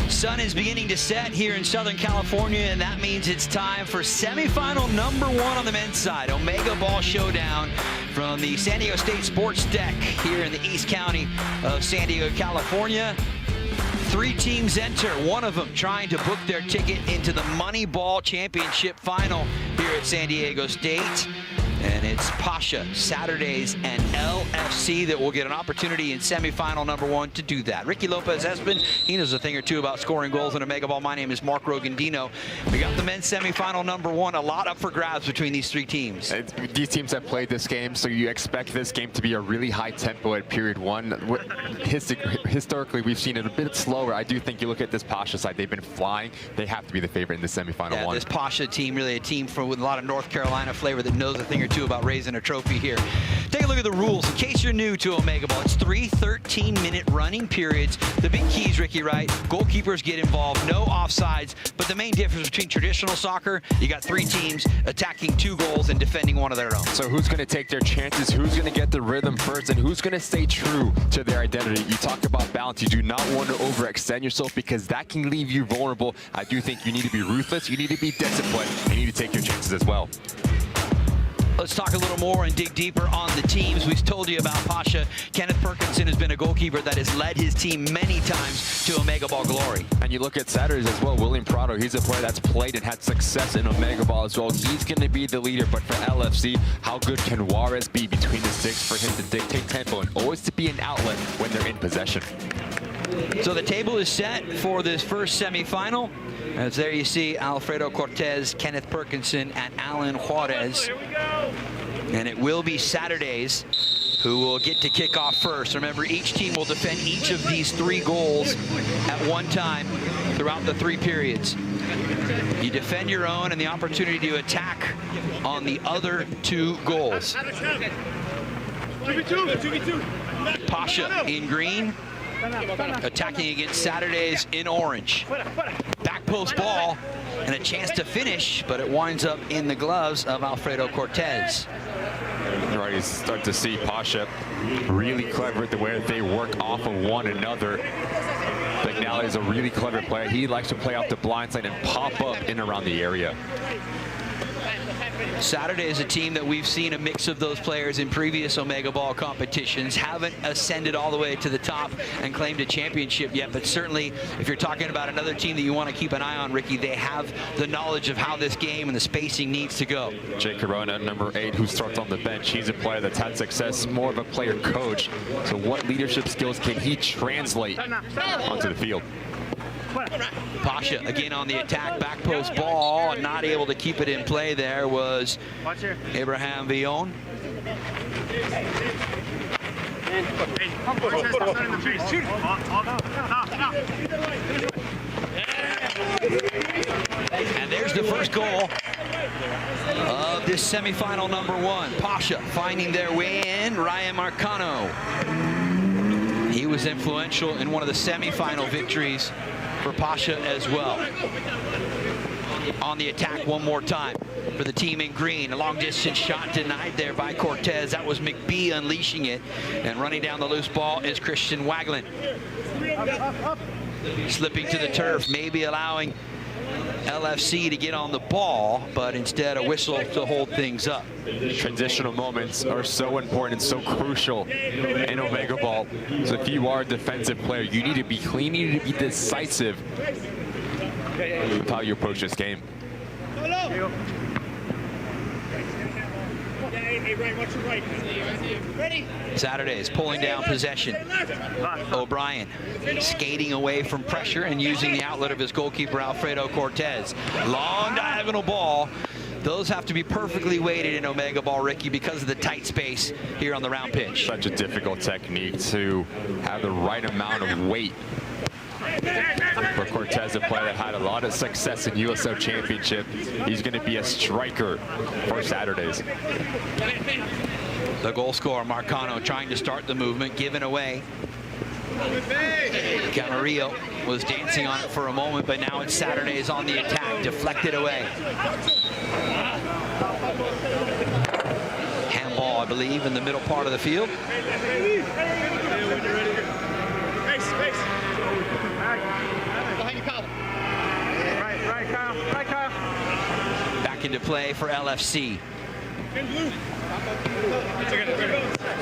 Sun is beginning to set here in Southern California, and that means it's time for semifinal number 1 on the men's side. OmegaBall Showdown from the San Diego State Sports Deck here in the East County of San Diego, California. 3 teams enter, one of them trying to book their ticket into the Moneyball Championship final here at San Diego State. And it's Pasha, Saturdays, and LFC that will get an opportunity in semifinal number 1 to do that. Ricky Lopez-Espin, he knows a thing or two about scoring goals in OmegaBall. My name is Mark Rogandino. We got the men's semifinal number 1. A lot up for grabs between these 3 teams. These teams have played this game, so you expect this game to be a really high tempo at period 1. Historically, we've seen it a bit slower. I do think you look at this Pasha side, they've been flying. They have to be the favorite in the semifinal 1. This Pasha team, really a team with a lot of North Carolina flavor that knows a thing or two about raising a trophy here. Take a look at the rules in case you're new to OmegaBall. It's 3 13-minute running periods. The big keys, Ricky, right? Goalkeepers get involved, no offsides, but the main difference between traditional soccer, you got 3 teams attacking 2 goals and defending 1 of their own. So who's going to take their chances, who's going to get the rhythm first, and who's going to stay true to their identity? You talk about balance. You do not want to overextend yourself because that can leave you vulnerable. I do think you need to be ruthless, you need to be disciplined, and you need to take your chances as well. Let's talk a little more and dig deeper on the teams. We've told you about Pasha. Kenneth Perkinson has been a goalkeeper that has led his team many times to OmegaBall glory. And you look at Saturdays as well. William Prado, he's a player that's played and had success in OmegaBall as well. He's going to be the leader, but for LFC, how good can Juarez be between the sticks for him to dictate tempo and always to be an outlet when they're in possession? So the table is set for this first semifinal. As there you see Alfredo Cortez, Kenneth Perkinson, and Alan Juarez. And it will be Saturdays who will get to kick off first. Remember, each team will defend each of these 3 goals at one time throughout the 3 periods. You defend your own and the opportunity to attack on the other 2 goals. Pasha in green, attacking against Saturdays in orange. Back post ball and a chance to finish, but it winds up in the gloves of Alfredo Cortez. Right, you start to see Pasha really clever at the way that they work off of one another. McNally is a really clever player. He likes to play off the blind side and pop up in around the area. Saturday is a team that we've seen a mix of those players in previous OmegaBall competitions. Haven't ascended all the way to the top and claimed a championship yet, but certainly if you're talking about another team that you want to keep an eye on, Ricky, they have the knowledge of how this game and the spacing needs to go. Jake Corona, number 8, who starts on the bench. He's a player that's had success, more of a player coach. So what leadership skills can he translate onto the field? Pasha again on the attack, back post ball, not able to keep it in play. There was Abraham Villon. And there's the first goal of this semifinal number 1. Pasha finding their way in. Ryan Marcano. He was influential in one of the semifinal victories for Pasha as well. On the attack one more time for the team in green. A long distance shot denied there by Cortez. That was McBee unleashing it. And running down the loose ball is Christian Waglin. Slipping to the turf, maybe allowing LFC to get on the ball, but instead a whistle to hold things up. Transitional moments are so important and so crucial in OmegaBall. So if you are a defensive player, you need to be clean, you need to be decisive with how you approach this game. Saturdays pulling down possession. O'Brien skating away from pressure and using the outlet of his goalkeeper Alfredo Cortez. Long diagonal ball. Those have to be perfectly weighted in OmegaBall, Ricky, because of the tight space here on the round pitch. Such a difficult technique to have the right amount of weight. For Cortez, a player that had a lot of success in USL Championship, he's going to be a striker for Saturdays. The goal scorer, Marcano, trying to start the movement, given away. Camarillo was dancing on it for a moment, but now it's Saturdays on the attack, deflected away. Handball, I believe, in the middle part of the field. back into play for LFC.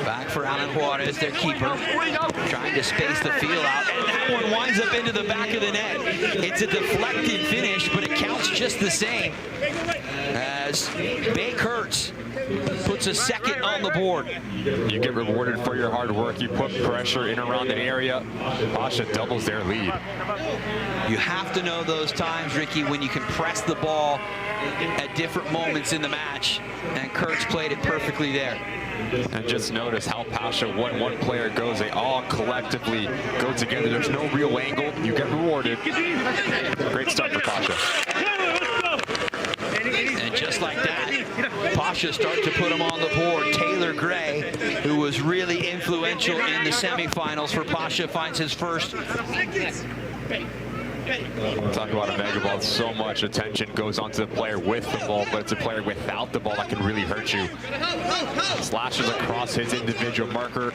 Back for Alan Juarez, their keeper, trying to space the field out, and that one winds up into the back of the net. It's a deflected finish, but it counts just the same, as Bay Kurtz puts a second on the board. You get rewarded for your hard work. You put pressure in around an area. Pasha doubles their lead. You have to know those times, Ricky, when you can press the ball at different moments in the match, and Kurtz played it perfectly there. And just notice how Pasha, when one player goes, they all collectively go together. There's no real angle. You get rewarded. Great start for Pasha. And just like that, Pasha starts to put him on the board. Taylor Gray, who was really influential in the semifinals for Pasha, finds his first. Talk about OmegaBall. So much attention goes onto the player with the ball, but it's a player without the ball that can really hurt you. Slashes across his individual marker.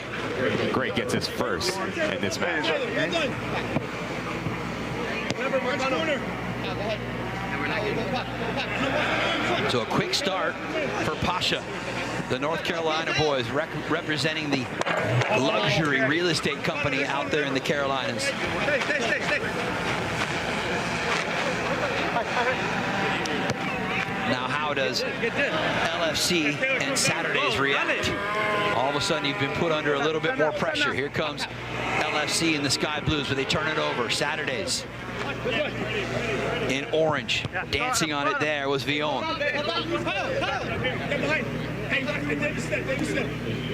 Gray gets his first in this match. So a quick start for Pasha. The North Carolina boys representing the luxury real estate company out there in the Carolinas. Now how does LFC and Saturdays react? All of a sudden you've been put under a little bit more pressure. Here comes LFC in the Sky Blues, but they turn it over. Saturdays in orange. Dancing on it there was Vion.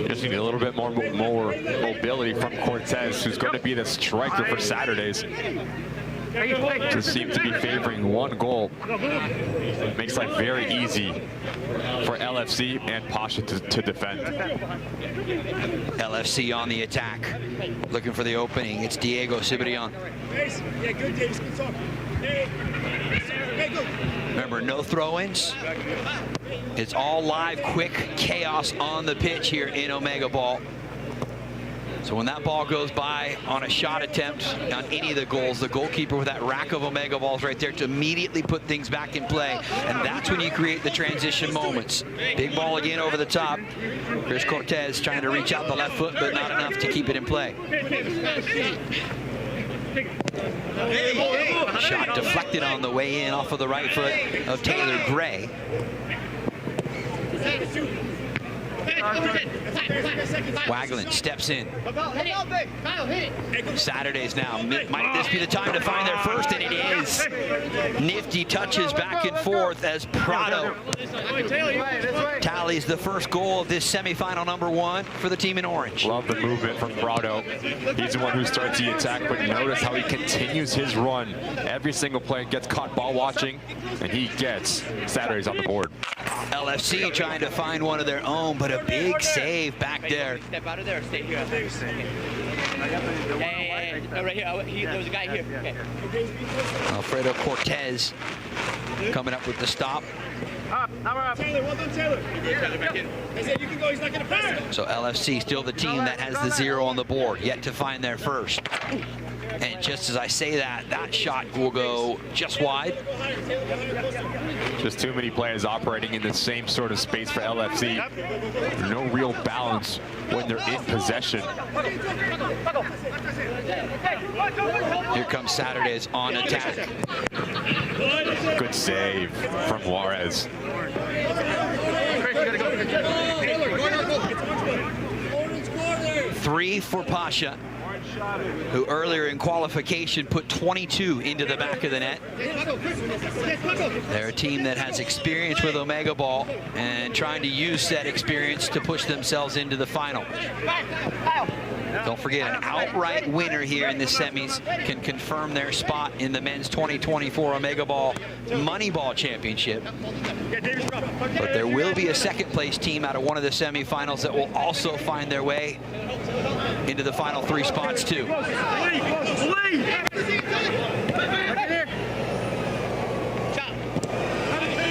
Just need a little bit more mobility from Cortez, who's going to be the striker for Saturdays. Just seems to be favoring one goal. Makes life very easy for LFC and Pasha to defend. LFC on the attack, looking for the opening. It's Diego Cibrian. Remember, no throw-ins. It's all live, quick chaos on the pitch here in OmegaBall. So when that ball goes by on a shot attempt on any of the goals, the goalkeeper with that rack of OmegaBalls right there to immediately put things back in play. And that's when you create the transition moments. Big ball again over the top. Here's Cortez trying to reach out the left foot, but not enough to keep it in play. Shot deflected on the way in off of the right foot of Taylor Gray. Waglin steps in. Saturdays now. Might this be the time to find their first? And it is. Nifty touches back and forth as Prado tallies the first goal of this semifinal #1 for the team in orange. Love the movement from Prado. He's the one who starts the attack, but notice how he continues his run. Every single player gets caught ball watching, and he gets Saturdays on the board. LFC trying to find one of their own, but a big save back there. Step out of there or stay here. Hey, no, right here. There was a guy here. Okay. Alfredo Cortez coming up with the stop. Taylor, well done, Taylor. I said you can go, he's not going to pass it. So LFC still the team that has the 0 on the board, yet to find their first. And just as I say that, that shot will go just wide. Just too many players operating in the same sort of space for LFC. No real balance when they're in possession. Here comes Saturdays on attack. Good save from Juarez. 3 for Pasha, who earlier in qualification put 22 into the back of the net. They're a team that has experience with OmegaBall and trying to use that experience to push themselves into the final. Don't forget, an outright winner here in the semis can confirm their spot in the men's 2024 OmegaBall Moneyball Championship. But there will be a second place team out of one of the semifinals that will also find their way into the final 3 spots too.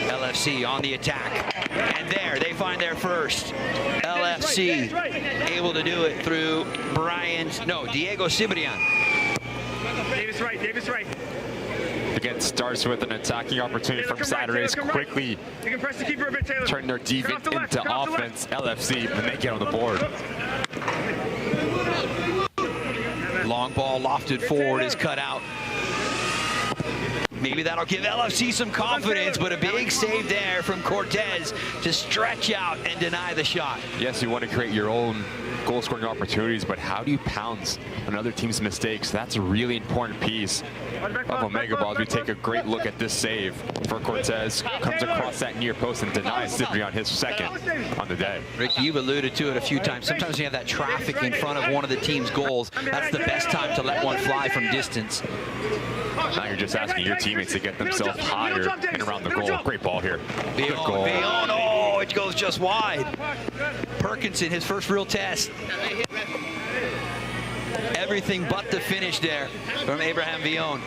LFC on the attack. And there, they find their first. LFC able to do it through Diego Cibrian. Davis right. Again, starts with an attacking opportunity from Saturdays, quickly You can press the keeper a bit, Taylor. turn their defense into offense. LFC, and they get on the board. Long ball lofted forward is cut out. Maybe that'll give LFC some confidence, but a big save there from Cortez to stretch out and deny the shot. Yes, you want to create your own goal-scoring opportunities, but how do you pounce another team's mistakes? That's a really important piece of OmegaBall. As we take a great look at this save for Cortez, comes across that near post and denies Ciprian his second on the day. Rick, you've alluded to it a few times. Sometimes when you have that traffic in front of one of the team's goals, that's the best time to let one fly from distance. Now you're just asking your teammates to get themselves higher and around the goal. Great ball here. Good goal. Vion, oh, it goes just wide. Perkinson, his first real test. Everything but the finish there from Abraham Vion.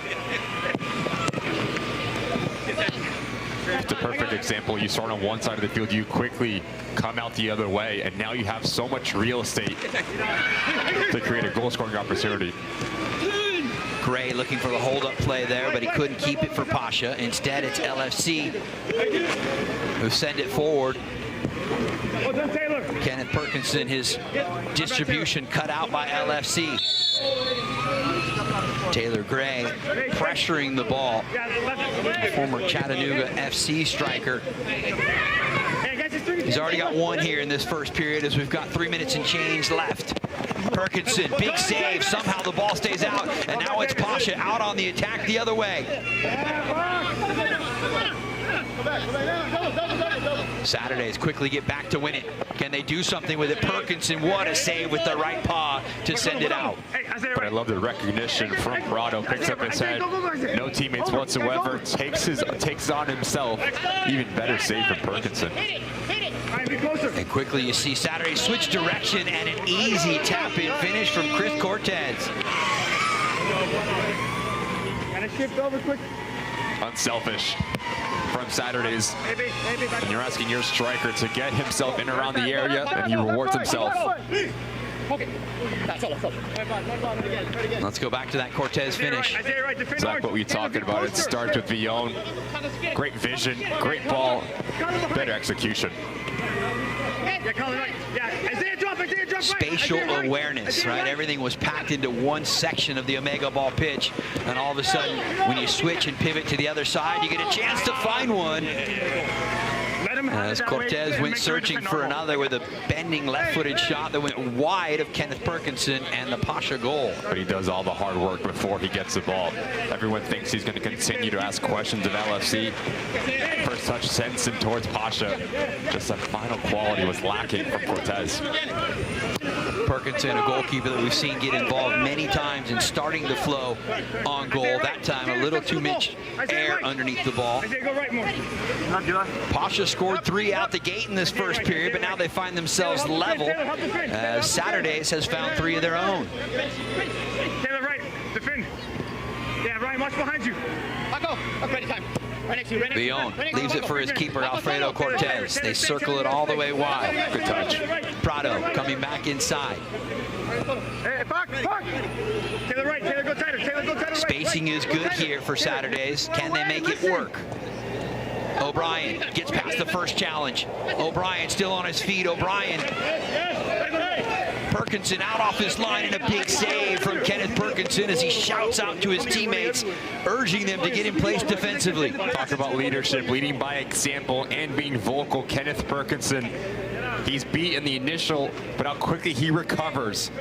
It's a perfect example. You start on one side of the field, you quickly come out the other way, and now you have so much real estate to create a goal-scoring opportunity. Gray looking for the hold-up play there, but he couldn't keep it for Pasha. Instead, it's LFC who send it forward. Kenneth Perkinson, his distribution cut out by LFC. Taylor Gray pressuring the ball. Former Chattanooga FC striker. He's already got one here in this first period as we've got 3 minutes and change left. Perkinson, big save. Somehow the ball stays out, and now it's Pasha out on the attack the other way. Saturdays quickly get back to win it. Can they do something with it? Perkinson, what a save with the right paw to send it out. But I love the recognition from Prado. Picks up his head, no teammates whatsoever, takes it on himself. Even better save from Perkinson. And quickly you see Saturday switch direction and an easy tap-in finish from Chris Cortez. Gotta shift over quick. Unselfish from Saturdays. And you're asking your striker to get himself in around the area, and he rewards himself. Let's go back to that Cortez finish. Exactly what we talking about. It starts with Vion. Great vision, great ball, better execution. Spatial awareness, right? Everything was packed into one section of the OmegaBall pitch, and all of a sudden, when you switch and pivot to the other side, you get a chance to find one. As Cortez went searching for another with a bending left-footed shot that went wide of Kenneth Perkinson and the Pasha goal. But he does all the hard work before he gets the ball. Everyone thinks he's going to continue to ask questions of LFC. First touch sends him towards Pasha. Just that final quality was lacking from Cortez. Perkinson, a goalkeeper that we've seen get involved many times in starting the flow on goal. That time a little too much air underneath the ball. Pasha scored 3 out the gate in this first period, but now they find themselves level as Saturdays has found 3 of their own. Taylor, right, defend. Yeah, Ryan, watch behind you. I'll go. I'm ready time. Right next to you, right next to you. Vion leaves it for his keeper, Alfredo Cortez. They circle it all the way wide. Good touch. Prado coming back inside. Hey, Park. Taylor, right, Taylor, go tighter. Taylor, go tighter. Spacing is good here for Saturdays. Can they make it work? O'Brien gets past the first challenge. O'Brien still on his feet. O'Brien. Perkinson out off his line, and a big save from Kenneth Perkinson as he shouts out to his teammates, urging them to get in place defensively. Talk about leadership, leading by example and being vocal. Kenneth Perkinson, he's beat in the initial, but how quickly he recovers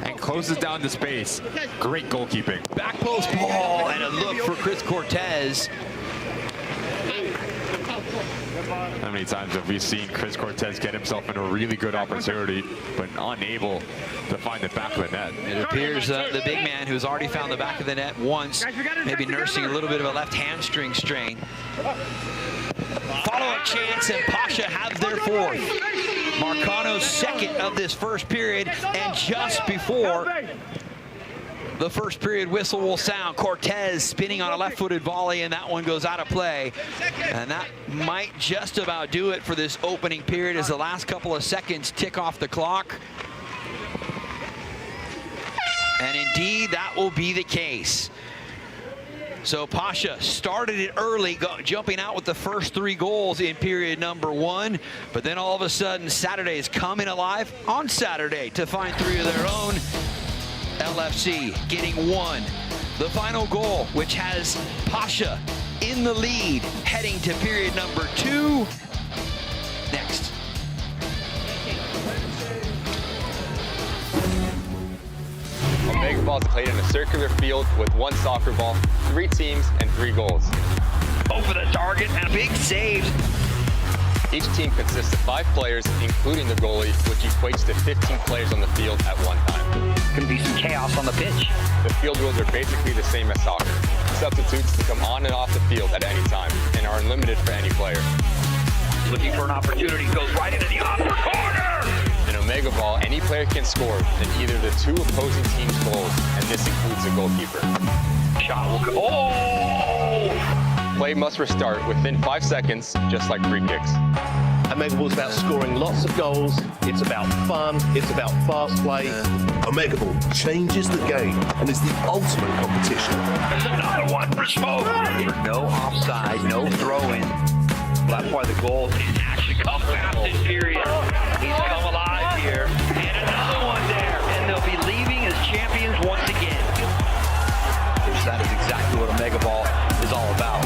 and closes down the space. Great goalkeeping. Back post ball and a look for Chris Cortez. How many times have we seen Chris Cortez get himself in a really good opportunity, but unable to find the back of the net? It appears the big man, who's already found the back of the net once, maybe nursing a little bit of a left hamstring strain. Follow-up chance, and Pasha have their 4th. Marcano's 2nd of this first period, and just before the first period whistle will sound, Cortez spinning on a left-footed volley, and that one goes out of play. And that might just about do it for this opening period as the last couple of seconds tick off the clock. And indeed, that will be the case. So Pasha started it early, jumping out with the first 3 goals in period number 1. But then all of a sudden, Saturday is coming alive on Saturday to find 3 of their own. LFC getting 1. The final goal, which has Pasha in the lead, heading to period number 2. Next. OmegaBall is played in a circular field with 1 soccer ball, 3 teams, and 3 goals. Over the target and a big save. Each team consists of 5 players, including the goalie, which equates to 15 players on the field at one time. Going to be some chaos on the pitch. The field rules are basically the same as soccer. Substitutes can come on and off the field at any time and are unlimited for any player. Looking for an opportunity, goes right into the upper corner! In OmegaBall, any player can score in either the 2 opposing teams' goals, and this includes the goalkeeper. Shot will go. Oh! Play must restart within 5 seconds, just like free kicks. OmegaBall is about scoring lots of goals. It's about fun. It's about fast play. OmegaBall changes the game and is the ultimate competition. There's another one for Smoke. No offside, no throw-in. That's why the goal didn't actually come fast this period. He's come alive here. And another one there. And they'll be leaving as champions once again. That is exactly what OmegaBall is all about.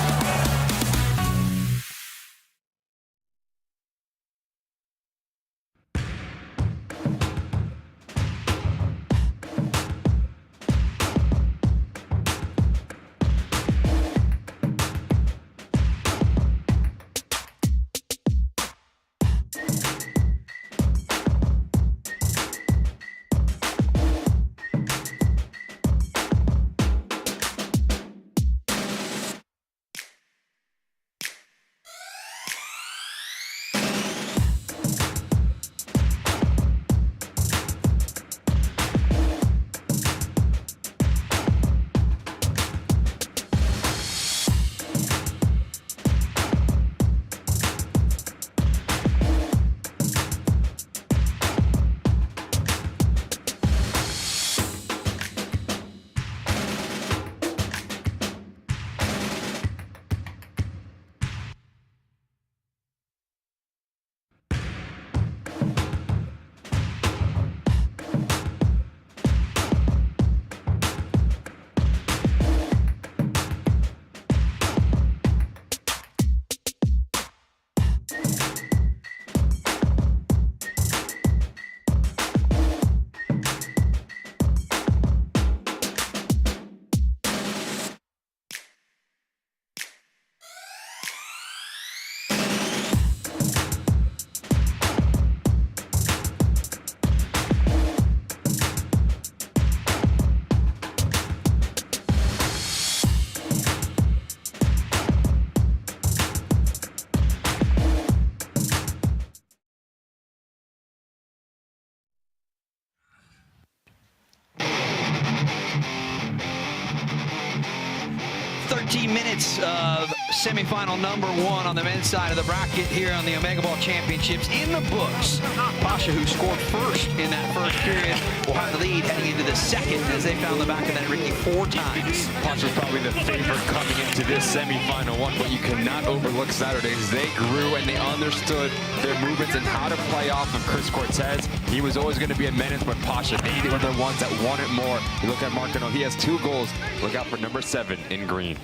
Minutes of semifinal number 1 on the men's side of the bracket here on the OmegaBall Championships in the books. Pasha, who scored first in that first period, will have the lead heading into the second as they found the back of that Ricky 4 times. Pasha's probably the favorite coming into this semifinal one, but you cannot overlook Saturdays. They grew and they understood their movements and how to play off of Chris Cortez. He was always going to be a menace, but Pasha, they were the ones that wanted more. You look at Marcano, he has 2 goals. Look out for number 7 in green.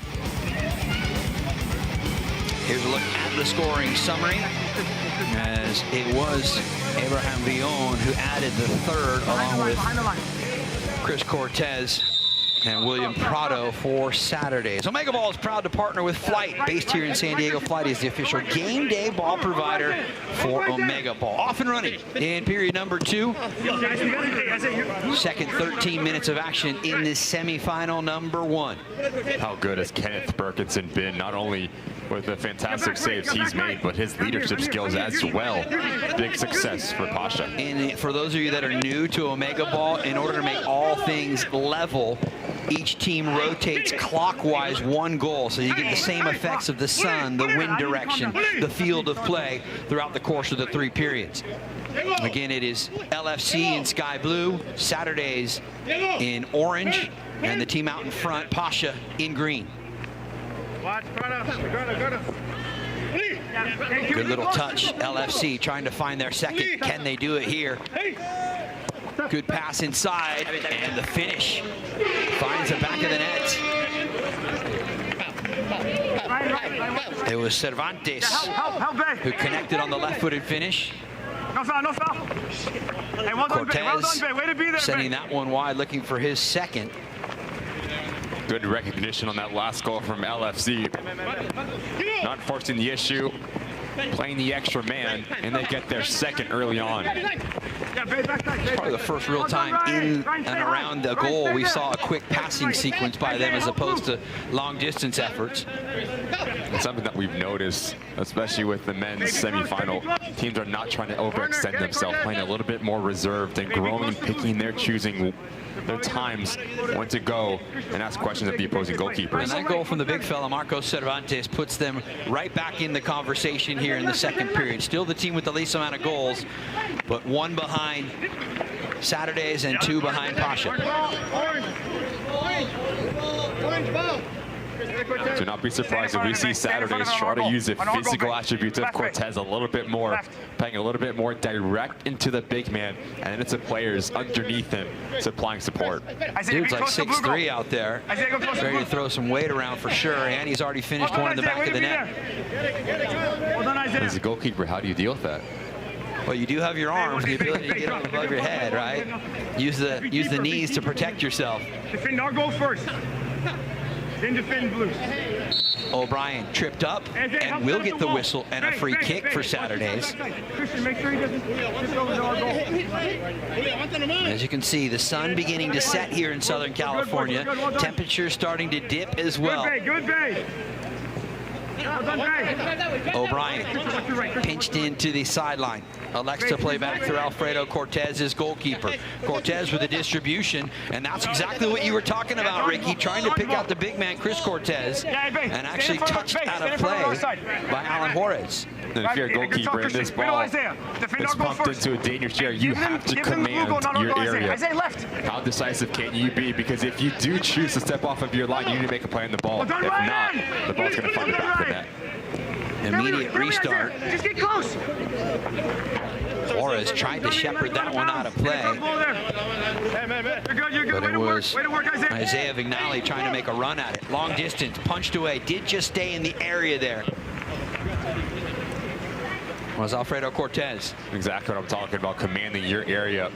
Here's a look at the scoring summary, as it was Abraham Villon who added the 3rd along with Chris Cortez and William Prado for Saturdays. OmegaBall is proud to partner with Flight, based here in San Diego. Flight is the official game day ball provider for OmegaBall. Off and running in period number 2. Second 13 minutes of action in this semifinal number 1. How good has Kenneth Berkinson been, not only with the fantastic saves he's made, but his leadership skills as well. Big success for Pasha. And for those of you that are new to OmegaBall, in order to make all things level, each team rotates clockwise 1 goal, so you get the same effects of the sun, the wind direction, the field of play throughout the course of the 3 periods. Again, it is LFC in sky blue, Saturdays in orange, and the team out in front, Pasha, in green. Watch, go. Good little touch. LFC trying to find their second. Can they do it here? Good pass inside, and the finish finds the back of the net. It was Cervantes who connected on the left-footed finish. No foul. Hey, well done, Cortez Way to be there, sending that one wide, looking for his second. Good recognition on that last goal from LFC. Not forcing the issue, playing the extra man, and they get their second early on. Probably the first real time in and around the goal we saw a quick passing sequence by them as opposed to long distance efforts. It's something that we've noticed, especially with the men's semifinal. Teams are not trying to overextend themselves, playing a little bit more reserved and growing and picking their choosing their times when to go and ask questions of the opposing goalkeepers. And that goal from the big fella, Marcos Cervantes, puts them right back in the conversation here in the second period. Still the team with the least amount of goals, but one behind Saturdays and two behind Pasha. Do not be surprised if we see Saturdays try to use the physical attributes of Cortez a little bit more, playing a little bit more direct into the big man, and then it's the players underneath him supplying support. Dude's like 6'3" out there, ready to throw some weight around for sure, and he's already finished one in the back of the net. As a goalkeeper, how do you deal with that? Well, you do have your arms, the ability to get them above your head, right? Use the knees to protect yourself. Defend our goal first. Then defend Blues. O'Brien tripped up and will get the whistle and a free kick for Saturdays. Christian, make sure he doesn't just over to our goal. As you can see, the sun beginning to set here in Southern California. Temperatures starting to dip as well. Good bay. O'Brien pinched into the sideline. Elects to play back through Alfredo Cortez, his goalkeeper. Cortez with the distribution, and that's exactly what you were talking about, Ricky, trying to pick out the big man, Chris Cortez, and actually touched out of play by Alan Juarez. And if you're a goalkeeper and this ball is pumped into a dangerous area, you have to command your area. How decisive can you be? Because if you do choose to step off of your line, you need to make a play on the ball. If not, the ball's going to find the back of the net. Immediate restart. Just get close. Juarez tried to shepherd that one out of play, but it was Isaiah Vignali trying to make a run at it. Long distance, punched away, did just stay in the area there. Was Alfredo Cortez. Exactly what I'm talking about, commanding your area.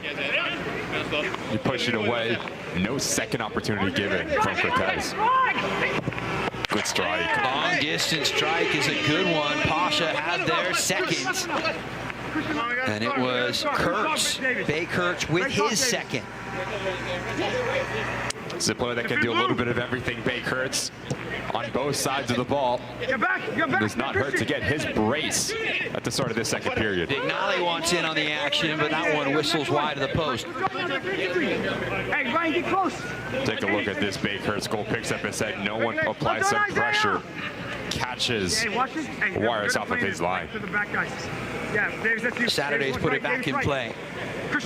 You push it away, no second opportunity given from Cortez. Good strike. Long distance strike is a good one. Pasha had their second. And it was Kurtz, Bay Kurtz with his second. It's a player that can do a little bit of everything, Bay Kurtz, on both sides of the ball. Get back. Does not hurt to get his brace at the start of this second period. Vignali wants in on the action, but that one whistles wide of the post. Hey, Ryan, get close. Take a look at this Bay Kurtz goal, picks up his head. No one applies some pressure. Catches Juarez off of his line. Saturdays put it back in play.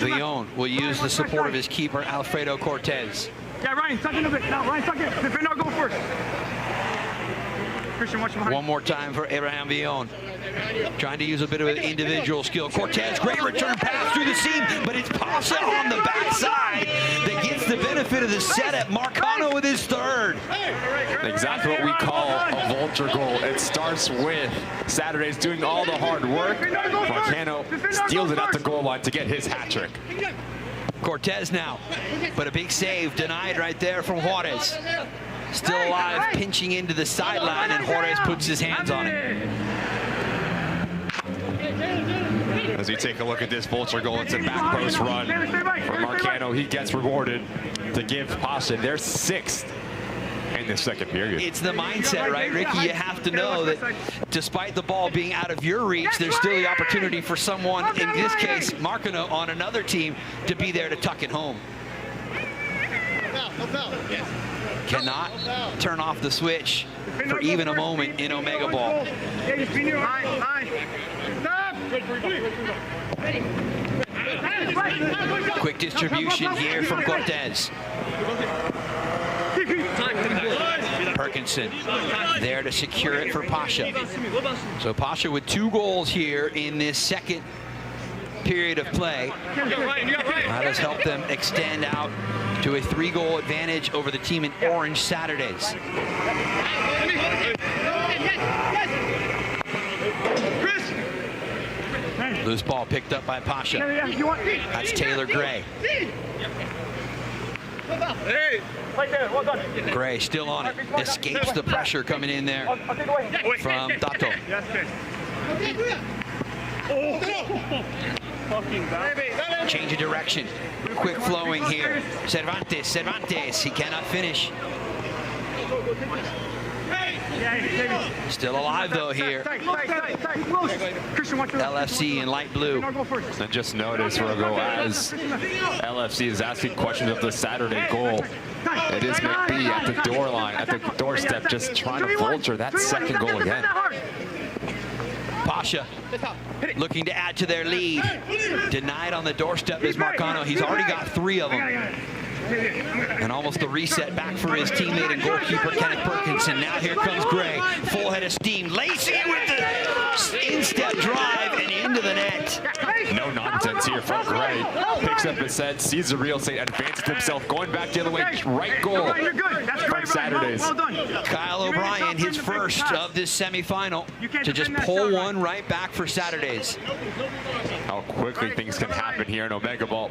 Leon will use the support of his keeper, Alfredo Cortez. Yeah, Ryan, tuck in a bit. Now, Ryan, tuck in. Defend our goal first. Christian, watch behind. One more time for Abraham Villon. Trying to use a bit of an individual skill. Cortez, great return pass through the seam, but it's Pasha on the backside that gets the benefit of the setup. Marcano with his third. Exactly what we call a vulture goal. It starts with Saturdays doing all the hard work. Marcano steals it at the goal line to get his hat trick. Cortez now, but a big save denied right there from Juarez. Still alive, pinching into the sideline, and Juarez puts his hands on it. As we take a look at this vulture goal, it's a back post run for Marcano. He gets rewarded to give Pasha their sixth in the second period. It's the mindset, right, Ricky? You have to know that despite the ball being out of your reach, there's still the opportunity for someone, in this case, Marcano, on another team, to be there to tuck it home. Cannot turn off the switch for even a moment in OmegaBall. Quick distribution here from Cortez. Perkinson there to secure it for Pasha. So Pasha with 2 goals here in this second period of play. That has helped them extend out to a 3-goal advantage over the team in orange Saturdays. Loose ball picked up by Pasha. That's Taylor Gray. Gray still on it. Escapes the pressure coming in there from Dato. Change of direction. Quick flowing here. Cervantes. He cannot finish. Still alive though here. LFC in light blue. And just notice, Rogo, as LFC is asking questions of the Saturday goal, it is McBee at the door line, at the doorstep, just trying to vulture that second goal again. Pasha looking to add to their lead. Denied on the doorstep is Marcano. He's already got 3 of them. And almost a reset back for his teammate and goalkeeper Kenneth Perkinson. Now here comes Gray, full head of steam, lacing it with the instep drive and into the net. No nonsense here from Gray. Picks up his head, sees the real estate, advances himself, going back the other way, right goal from Saturdays. Kyle O'Brien, his first of this semifinal, to just pull one right back for Saturdays. How quickly things can happen here in OmegaBall.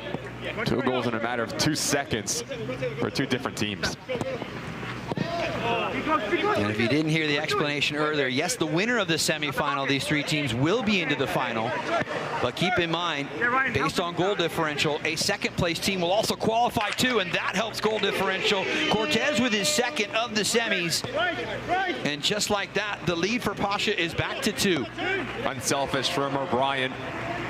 2 goals in a matter of 2 seconds for 2 different teams. And if you didn't hear the explanation earlier, yes, the winner of the semifinal, these 3 teams will be into the final. But keep in mind, based on goal differential, a second-place team will also qualify too, and that helps goal differential. Cortez with his second of the semis. And just like that, the lead for Pasha is back to 2. Unselfish from O'Brien.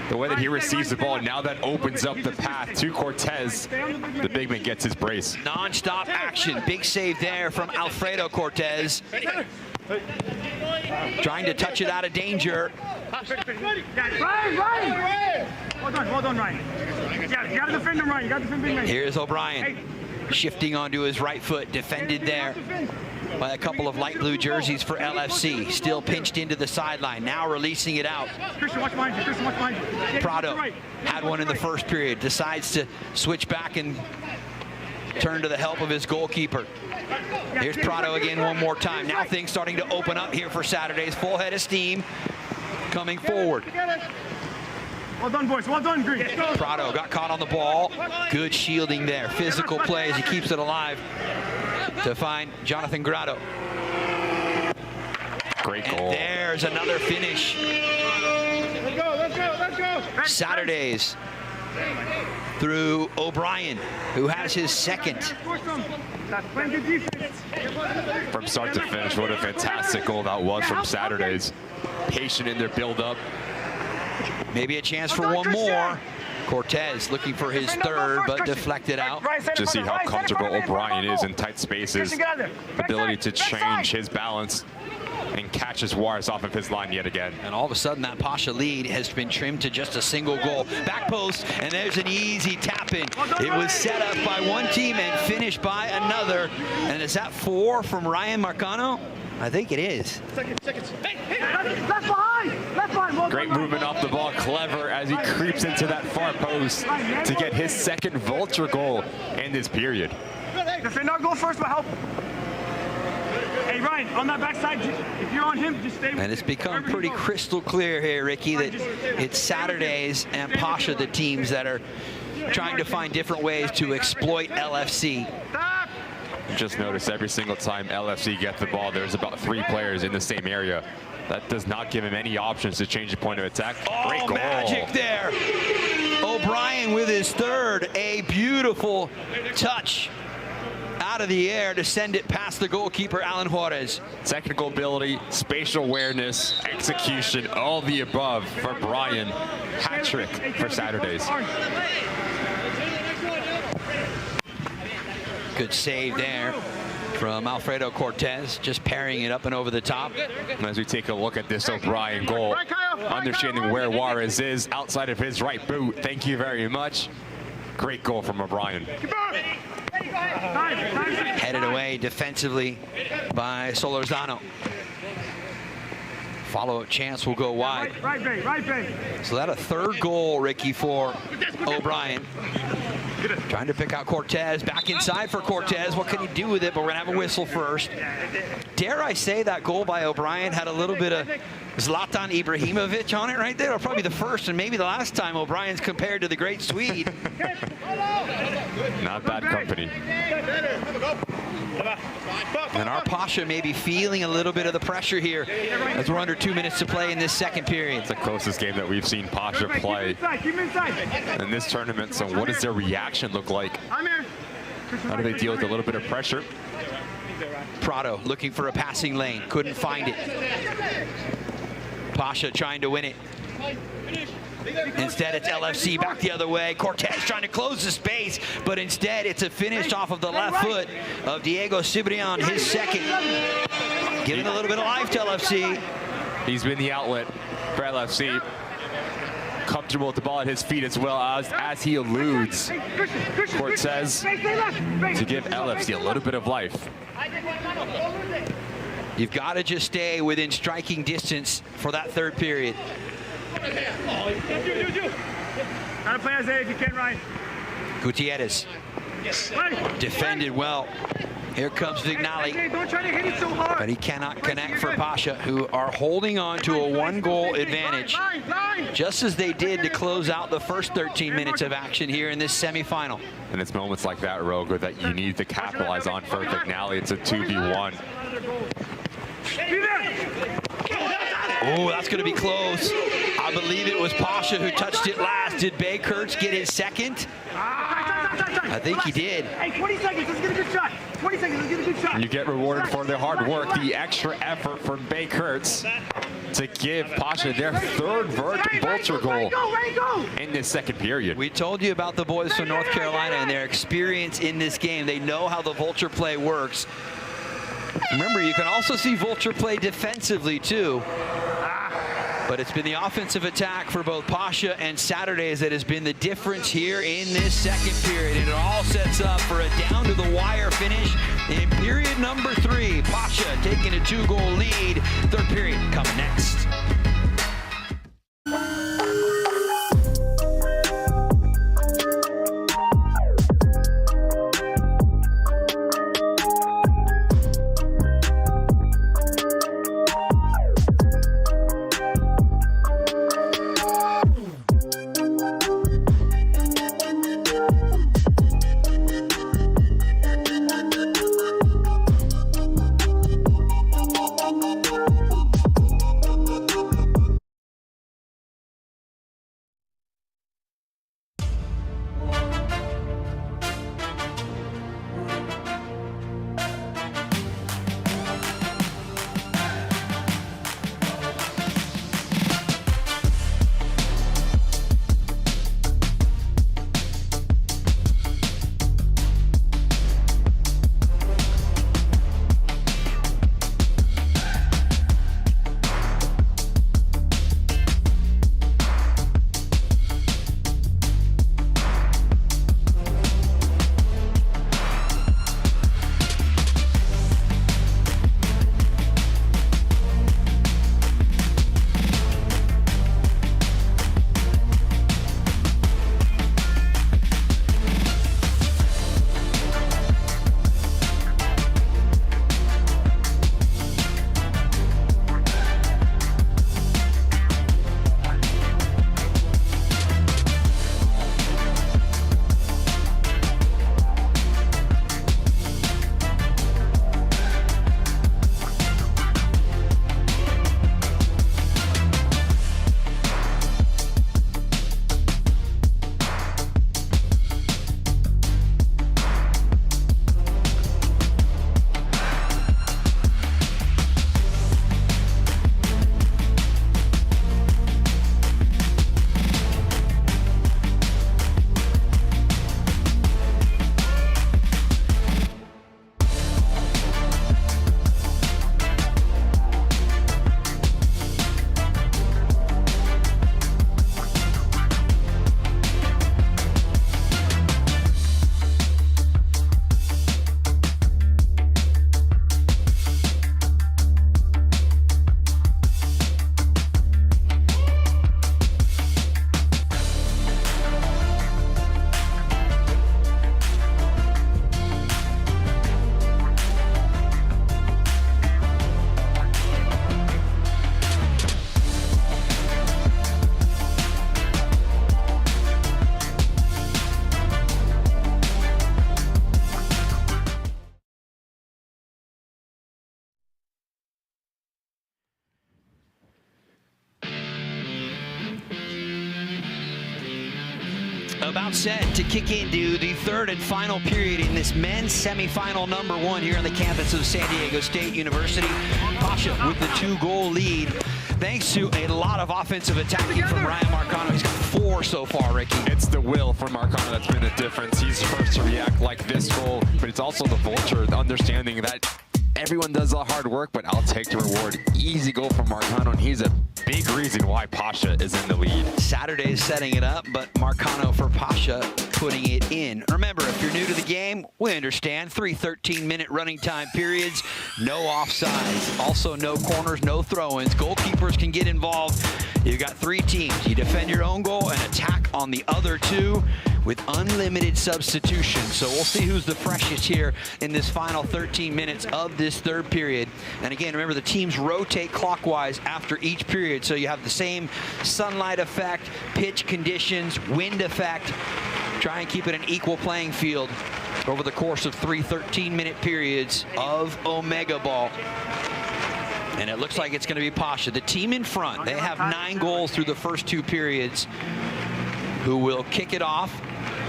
The way that he receives the ball, now that opens up the path to Cortez. The big man gets his brace. Non-stop action. Big save there from Alfredo Cortez. Trying to touch it out of danger. Well done, Ryan. Yeah, you gotta defend him, Ryan. You gotta defend him, Ryan. Here's O'Brien. Shifting onto his right foot. Defended there by a couple of light blue jerseys for LFC. Still pinched into the sideline. Now releasing it out. Christian, watch behind you. Christian, watch behind you. Prado had one in the first period. Decides to switch back and turn to the help of his goalkeeper. Here's Prado again one more time. Now things starting to open up here for Saturdays. Full head of steam coming forward. Well done, boys. Well done, Green. Prado got caught on the ball. Good shielding there. Physical play as he keeps it alive to find Jonathan Grado. Great goal. And there's another finish. Let's go. Saturdays through O'Brien, who has his second. From start to finish, what a fantastic goal that was from Saturdays. Patient in their build-up. Maybe a chance for one more. Cortez looking for his third, but deflected out. Just see how comfortable O'Brien is in tight spaces. Ability to change his balance and catch his wires off of his line yet again. And all of a sudden, that Pasha lead has been trimmed to just a single goal. Back post, and there's an easy tap-in. It was set up by one team and finished by another. And is that 4 from Ryan Marcano? I think it is. Seconds. Hey, left behind. Well Great movement off the ball, clever as he creeps into that far post to get his second vulture goal in this period. Defend our goal first, but help. Hey, Ryan, on that backside, if you're on him, just stay with him. And it's become pretty crystal clear here, Ricky, that it's Saturdays and Pasha, the teams that are trying to find different ways to exploit LFC. Just notice every single time LFC gets the ball, there's about 3 players in the same area. That does not give him any options to change the point of attack. Great goal. Magic there. O'Brien with his third. A beautiful touch out of the air to send it past the goalkeeper, Alan Juarez. Technical ability, spatial awareness, execution, all the above for Brian. Hat trick for Saturdays. Good save there from Alfredo Cortez, just parrying it up and over the top. As we take a look at this O'Brien goal, understanding where Juarez is outside of his right boot. Thank you very much. Great goal from O'Brien. Headed away defensively by Solorzano. Follow-up chance will go wide. Right, Bay. So that a third goal, Ricky, for O'Brien. Trying to pick out Cortez. Back inside for Cortez. What can he do with it? But we're going to have a whistle first. Dare I say that goal by O'Brien had a little bit of Zlatan Ibrahimovic on it right there? Or probably the first and maybe the last time O'Brien's compared to the great Swede. Not bad company. And our Pasha may be feeling a little bit of the pressure here as we're under 2 minutes to play in this second period. It's the closest game that we've seen Pasha play in this tournament. So what does their reaction look like? How do they deal with a little bit of pressure? Prado looking for a passing lane. Couldn't find it. Pasha trying to win it. Instead, it's LFC back the other way. Cortez trying to close the space, but instead it's a finish off of the left foot of Diego Cibrian, his second. Giving a little bit of life to LFC. He's been the outlet for LFC. Comfortable with the ball at his feet as well as he eludes Cortez to give LFC a little bit of life. You've got to just stay within striking distance for that third period. Gotta play Isaiah if you can, Ryan. Gutierrez defended well. Here comes Vignali, Don't try to hit it so hard. but he cannot connect for Pasha, who are holding on to a one-goal advantage, just as they did to close out the first 13 minutes of action here in this semifinal. And it's moments like that, Roger, that you need to capitalize on for Vignali. It's a 2v1. Oh, that's going to be close. I believe it was Pasha who touched it last. Did Bay Kurtz get his second? I think he did. Hey, 20 seconds, let's get a good shot. 20 seconds, let's get a good shot. You get rewarded for their hard work, the extra effort from Bay Kurtz to give Pasha their third vulture goal in this second period. We told you about the boys from North Carolina and their experience in this game. They know how the vulture play works. Remember, you can also see vulture play defensively too. But it's been the offensive attack for both Pasha and Saturdays that has been the difference here in this second period. And it all sets up for a down-to-the-wire finish in period number 3. Pasha taking a 2-goal lead. Third period coming next. About set to kick into the third and final period in this men's semifinal number 1 here on the campus of San Diego State University. Pasha with the 2-goal lead, thanks to a lot of offensive attacking from Ryan Marcano. He's got 4 so far, Ricky. It's the will from Marcano that's been the difference. He's first to react like this goal, but it's also the vulture, the understanding that everyone does the hard work, but I'll take the reward. Easy goal from Marcano, and he's a big reason why Pasha is in the lead. Saturday is setting it up, but Marcano for Pasha putting it in. Remember, if you're new to the game, we understand 3 13-minute running time periods, no offsides, also no corners, no throw-ins. Goalkeepers can get involved. You've got 3 teams. You defend your own goal and attack on the other 2 with unlimited substitution. So we'll see who's the freshest here in this final 13 minutes of this third period. And again, remember, the teams rotate clockwise after each period, so you have the same sunlight effect, pitch conditions, wind effect. Try and keep it an equal playing field over the course of 3 13-minute periods of OmegaBall. And it looks like it's going to be Pasha, the team in front. They have 9 goals through the first 2 periods, who will kick it off.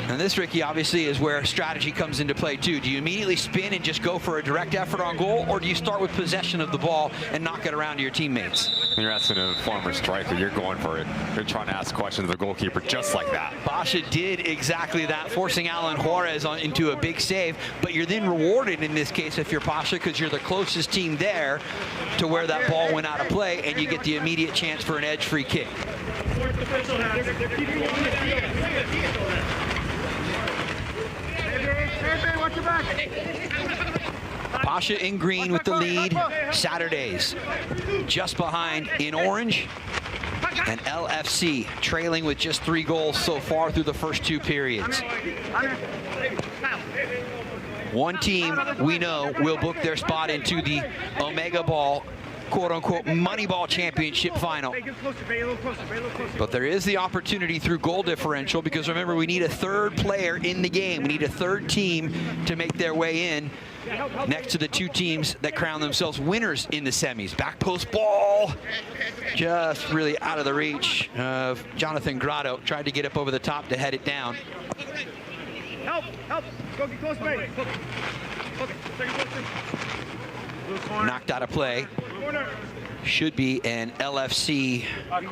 And this, Ricky, obviously is where strategy comes into play too. Do you immediately spin and just go for a direct effort on goal, or do you start with possession of the ball and knock it around to your teammates? When you're asking a former striker, you're going for it. You're trying to ask questions of the goalkeeper just like that. Pasha did exactly that, forcing Alan Juarez into a big save, but you're then rewarded in this case if you're Pasha, because you're the closest team there to where that ball went out of play, and you get the immediate chance for an edge free kick. Pasha in green with the lead. Saturdays just behind in orange, and LFC trailing with just 3 goals so far through the first 2 periods. One team we know will book their spot into the OmegaBall quote-unquote Moneyball Championship final. But there is the opportunity through goal differential, because remember, we need a 3rd player in the game. We need a 3rd team to make their way in next to the 2 teams that crown themselves winners in the semis. Back post ball, just really out of the reach of Jonathan Grotto. Tried to get up over the top to head it down. Help! Go get close, baby. Knocked out of play. Should be an LFC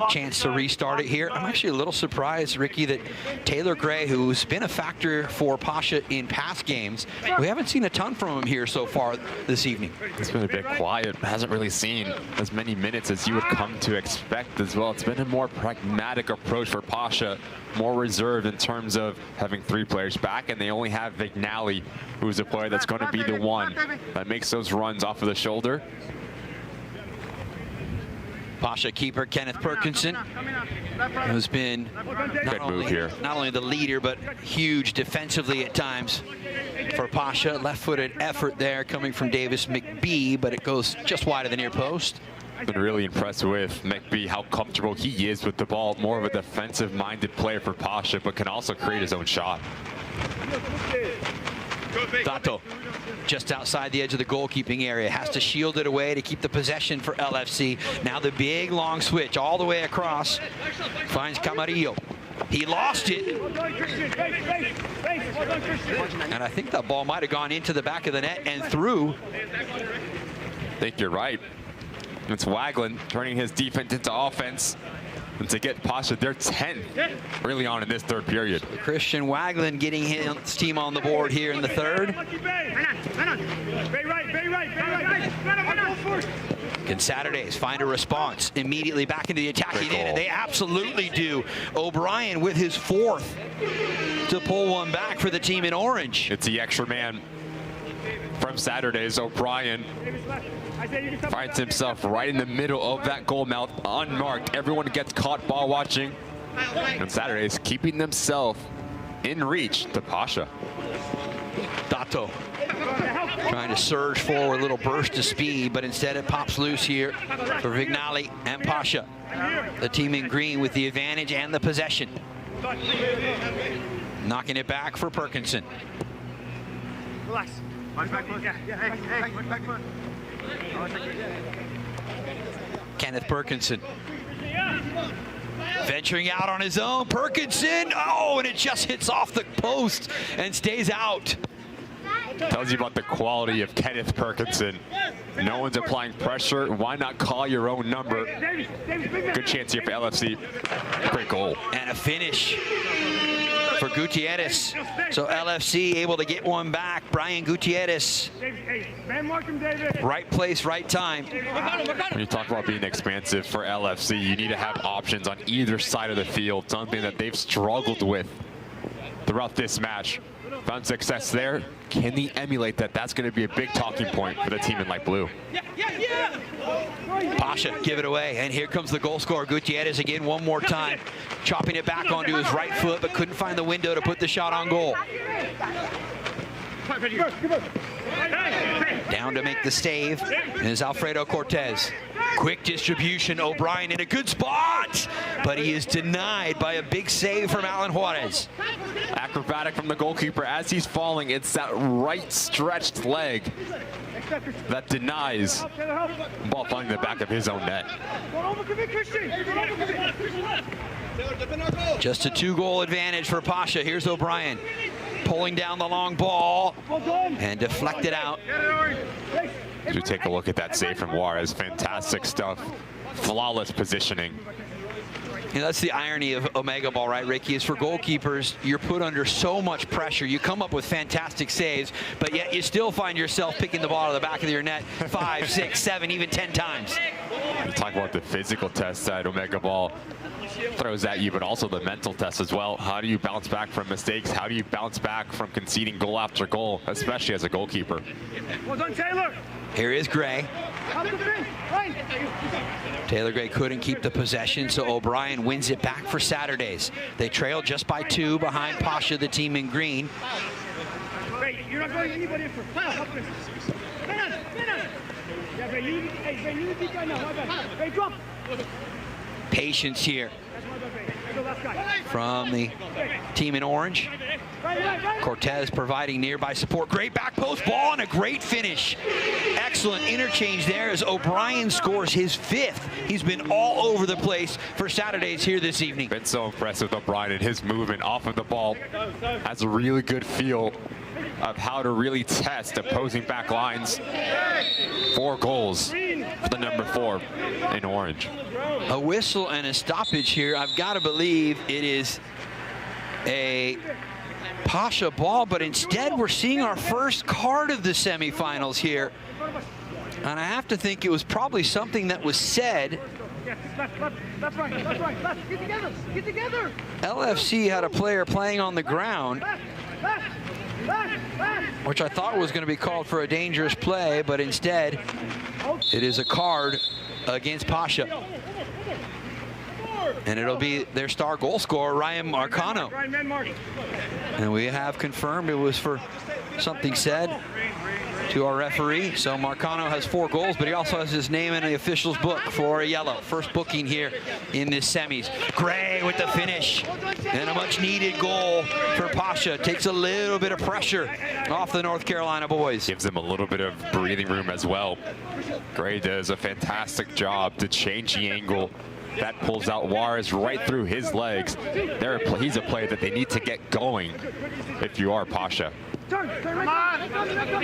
chance to restart it here. I'm actually a little surprised, Ricky, that Taylor Gray, who's been a factor for Pasha in past games, we haven't seen a ton from him here so far this evening. It's been a bit quiet. Hasn't really seen as many minutes as you would come to expect as well. It's been a more pragmatic approach for Pasha, more reserved in terms of having 3 players back, and they only have Vignali, who's a player that's going to be the one that makes those runs off of the shoulder. Pasha keeper Kenneth Perkinson, who's been not only the leader, but huge defensively at times for Pasha. Left-footed effort there coming from Davis McBee, but it goes just wide of the near post. Been really impressed with McBee, how comfortable he is with the ball. More of a defensive-minded player for Pasha, but can also create his own shot. Tato, just outside the edge of the goalkeeping area, has to shield it away to keep the possession for LFC. Now the big long switch all the way across, finds Camarillo. He lost it, and I think that ball might have gone into the back of the net and through. I think you're right. It's Wagland turning his defense into offense, and to get Pasha their 10th early on in this 3rd period. Christian Wagland getting his team on the board here in the 3rd. Can Saturdays find a response immediately back into the attacking end? And they absolutely do. O'Brien with his 4th to pull one back for the team in orange. It's the extra man from Saturdays. O'Brien finds himself right in the middle of that goal mouth, unmarked. Everyone gets caught ball watching. And Saturdays keeping themselves in reach to Pasha. Dato trying to surge forward, a little burst of speed, but instead it pops loose here for Vignali and Pasha. The team in green with the advantage and the possession. Knocking it back for Perkinson. Relax. Kenneth Perkinson Venturing out on his own, Perkinson. Oh, and it just hits off the post and stays out. Tells you about the quality of Kenneth Perkinson. No one's applying pressure. Why not call your own number? Good chance here for LFC. Great goal. And a finish for Gutierrez. So LFC able to get one back. Brian Gutierrez. Right place, right time. When you talk about being expansive for LFC, you need to have options on either side of the field, something that they've struggled with throughout this match. Found success there. Can they emulate that? That's going to be a big talking point for the team in light blue. Pasha give it away, and here comes the goal scorer. Gutierrez again one more time, chopping it back onto his right foot, but couldn't find the window to put the shot on goal. Down to make the save is Alfredo Cortez. Quick distribution, O'Brien in a good spot, but he is denied by a big save from Alan Juarez. Acrobatic from the goalkeeper as he's falling. It's that right stretched leg that denies the ball finding the back of his own net. Just a 2-goal advantage for Pasha. Here's O'Brien pulling down the long ball and deflected out. As we take a look at that save from Juarez, fantastic stuff. Flawless positioning. You know, that's the irony of OmegaBall, right, Ricky, is for goalkeepers, you're put under so much pressure. You come up with fantastic saves, but yet you still find yourself picking the ball out of the back of your net 5, 6, 7, even 10 times. You talk about the physical test that OmegaBall throws at you, but also the mental test as well. How do you bounce back from mistakes? How do you bounce back from conceding goal after goal, especially as a goalkeeper? Well done, Taylor. Here is Gray. Taylor Gray couldn't keep the possession, so O'Brien wins it back for Saturdays. They trail just by 2 behind Pasha, the team in green. Wait, you're not going anybody for foul. Drop. Patience here from the team in orange. Cortez providing nearby support. Great back post ball and a great finish. Excellent interchange there as O'Brien scores his 5th. He's been all over the place for Saturdays here this evening. Been so impressed with O'Brien and his movement off of the ball. Has a really good feel of how to really test opposing back lines. 4 goals for the number 4 in orange. A whistle and a stoppage here. I've got to believe it is a Pasha ball, but instead we're seeing our first card of the semifinals here. And I have to think it was probably something that was said. That's right. Get together. LFC had a player playing on the ground, which I thought was going to be called for a dangerous play, but instead it is a card against Pasha. And it'll be their star goal scorer, Ryan Marcano. And we have confirmed it was for something said to our referee. So Marcano has 4 goals, but he also has his name in the official's book for a yellow. First booking here in this semis. Gray with the finish. And a much needed goal for Pasha. Takes a little bit of pressure off the North Carolina boys. Gives them a little bit of breathing room as well. Gray does a fantastic job to change the angle. That pulls out Juarez right through his legs. He's a player that they need to get going if you are Pasha.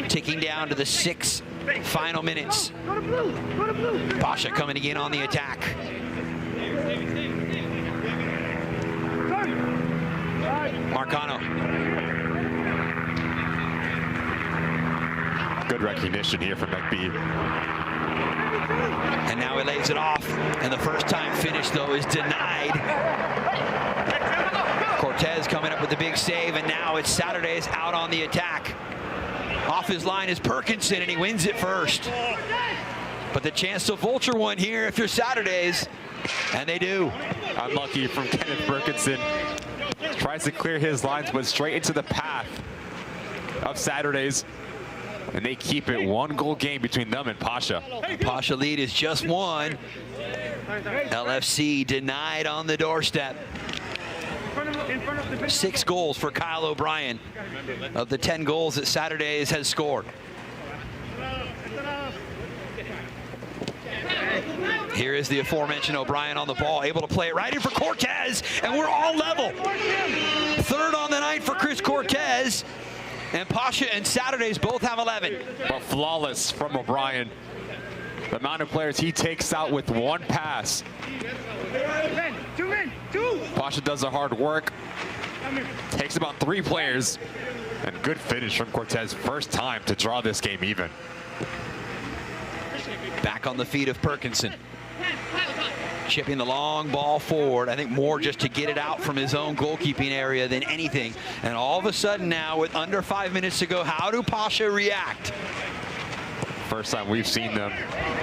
Ticking down to the 6 final minutes. Pasha coming again on the attack. Marcano. Good recognition here from McBee. And now he lays it off, and the first time finish, though, is denied. Cortez coming up with the big save, and now it's Saturdays out on the attack. Off his line is Perkinson, and he wins it first. But the chance to vulture one here if you're Saturdays, and they do. Unlucky from Kenneth Perkinson. Tries to clear his lines, but straight into the path of Saturdays. And they keep it 1-goal game between them and Pasha. Pasha lead is just 1. LFC denied on the doorstep. 6 goals for Kyle O'Brien of the 10 goals that Saturdays has scored. Here is the aforementioned O'Brien on the ball, able to play it right in for Cortez, and we're all level. Third on the night for Chris Cortez, and Pasha and Saturdays both have 11. But flawless from O'Brien. The amount of players he takes out with one pass. Pasha does the hard work, takes about 3 players, and good finish from Cortez. First time to draw this game even. Back on the feet of Perkinson. Chipping the long ball forward, I think more just to get it out from his own goalkeeping area than anything. And all of a sudden now, with under 5 minutes to go, how do Pasha react? First time we've seen them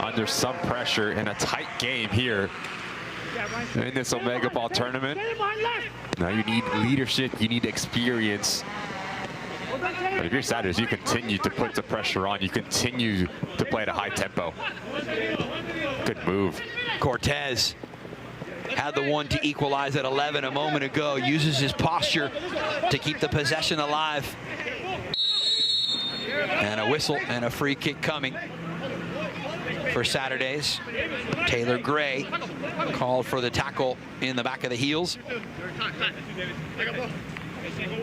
under some pressure in a tight game here in this OmegaBall tournament. Now you need leadership, you need experience. But if you're Saturdays, you continue to put the pressure on. You continue to play at a high tempo. Good move. Cortez had the one to equalize at 11 a moment ago. Uses his posture to keep the possession alive. And a whistle and a free kick coming for Saturdays. Taylor Gray called for the tackle in the back of the heels.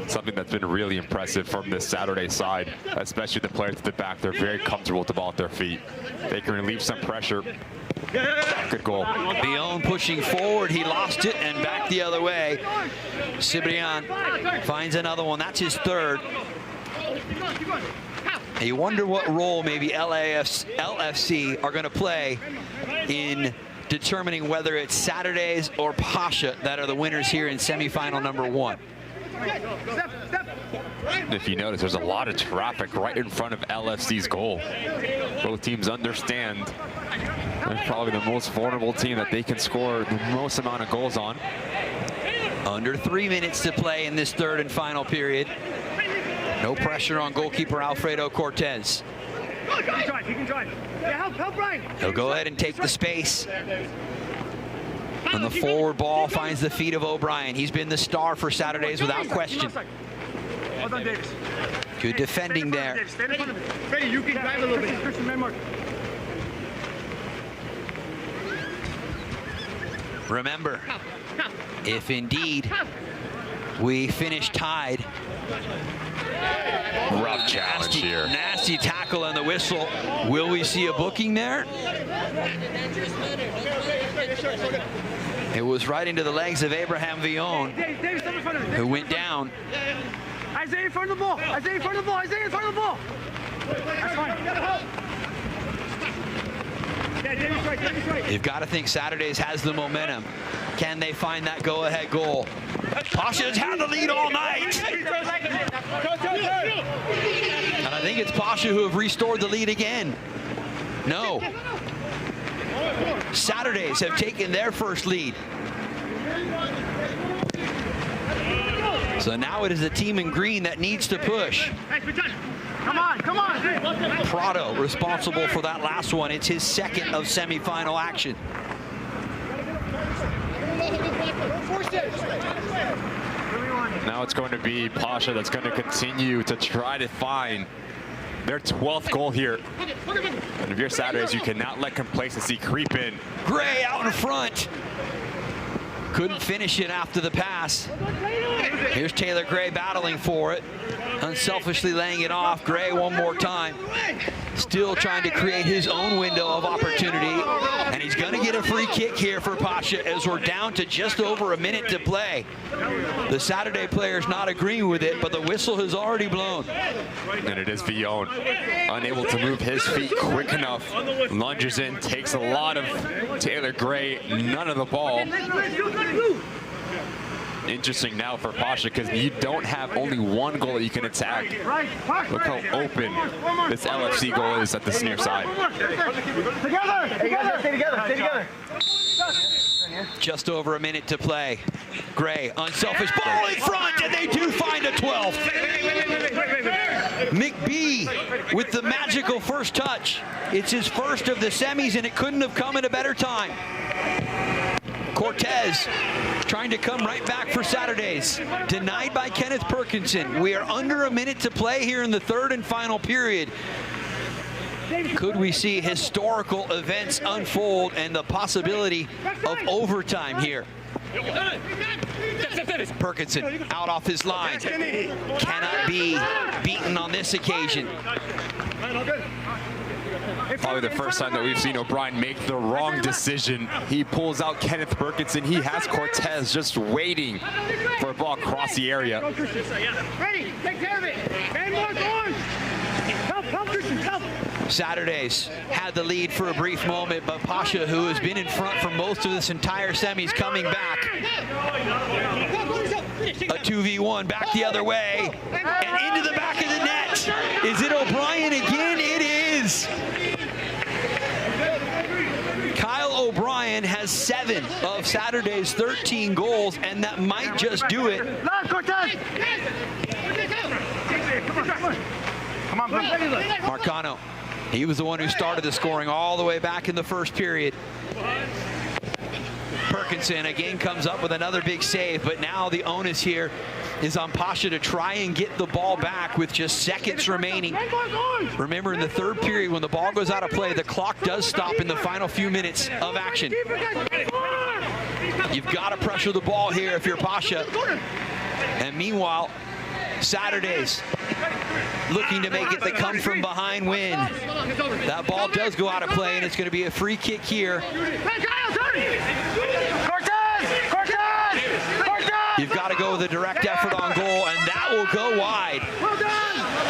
Something that's been really impressive from this Saturday side, especially the players at the back. They're very comfortable with the ball at their feet. They can relieve some pressure. Good goal. Villon pushing forward. He lost it and back the other way. Cibrian finds another one. That's his third. You wonder what role maybe LFC are going to play in determining whether it's Saturdays or Pasha that are the winners here in semifinal number 1. If you notice, there's a lot of traffic right in front of LFC's goal. Both teams understand they're probably the most vulnerable team that they can score the most amount of goals on. Under 3 minutes to play in this third and final period. No pressure on goalkeeper Alfredo Cortez. He can drive. Yeah, help Brian. He'll go ahead and take the space. And the forward ball finds the feet of O'Brien. He's been the star for Saturdays without question. Well done, Davis. Good defending there. Stand in front of him. Freddie, you can drive a little bit. Christian, man mark. Remember, if indeed we finish tied, Rough challenge here. Nasty tackle and the whistle. Will we see a booking there? It was right into the legs of Abraham Villon, who went down. Isaiah in front of the ball. Isaiah in front of the ball. Isaiah in front of the ball. That's fine. Yeah, Davis right. Davis right. You've got to think Saturdays has the momentum. Can they find that go-ahead goal? Pasha's had the lead all night. And I think it's Pasha who have restored the lead again. No. Saturdays have taken their first lead. So now it is the team in green that needs to push. Come on. Prado responsible for that last one. It's his second of semifinal action. Now it's going to be Pasha that's going to continue to try to find their 12th goal here. And if you're Saturdays, you cannot let complacency creep in. Gray out in front. Couldn't finish it after the pass. Here's Taylor Gray battling for it. Unselfishly laying it off. Gray one more time. Still trying to create his own window of opportunity. And he's going to get a free kick here for Pasha as we're down to just over a minute to play. The Saturday player's not agreeing with it, but the whistle has already blown. And it is Villon, unable to move his feet quick enough. Lunges in, takes a lot of Taylor Gray, none of the ball. Interesting now for Pasha because you don't have only one goal that you can attack. Look how open this LFC goal is at this near side. Together. Hey, you guys stay together. Stay together. Just over a minute to play. Gray, unselfish ball in front, and they do find a 12th. McBee with the magical first touch. It's his first of the semis, and it couldn't have come at a better time. Cortez trying to come right back for Saturdays. Denied by Kenneth Perkinson. We are under a minute to play here in the third and final period. Could we see historical events unfold and the possibility of overtime here? Perkinson out off his line. Cannot be beaten on this occasion. Probably the first time that we've seen O'Brien make the wrong decision. He pulls out Kenneth Perkinson. He has Cortez just waiting for a ball across the area. Ready, take care of it. And more going. Help, Christian, help. Saturdays had the lead for a brief moment, but Pasha, who has been in front for most of this entire semi, is coming back. A 2v1 back the other way and into the back of the net. Is it O'Brien again? It is. Kyle O'Brien has 7 of Saturday's 13 goals, and that might just do it. Come on, Marcano, he was the one who started the scoring all the way back in the first period. Perkinson again comes up with another big save, but now the onus here is on Pasha to try and get the ball back with just seconds remaining. Remember, in the third period, when the ball goes out of play, the clock does stop in the final few minutes of action. You've got to pressure the ball here if you're Pasha. And meanwhile, Saturdays looking to make it the come from behind win. That ball does go out of play, and it's going to be a free kick here. You've got to go with a direct effort on goal, and that will go wide.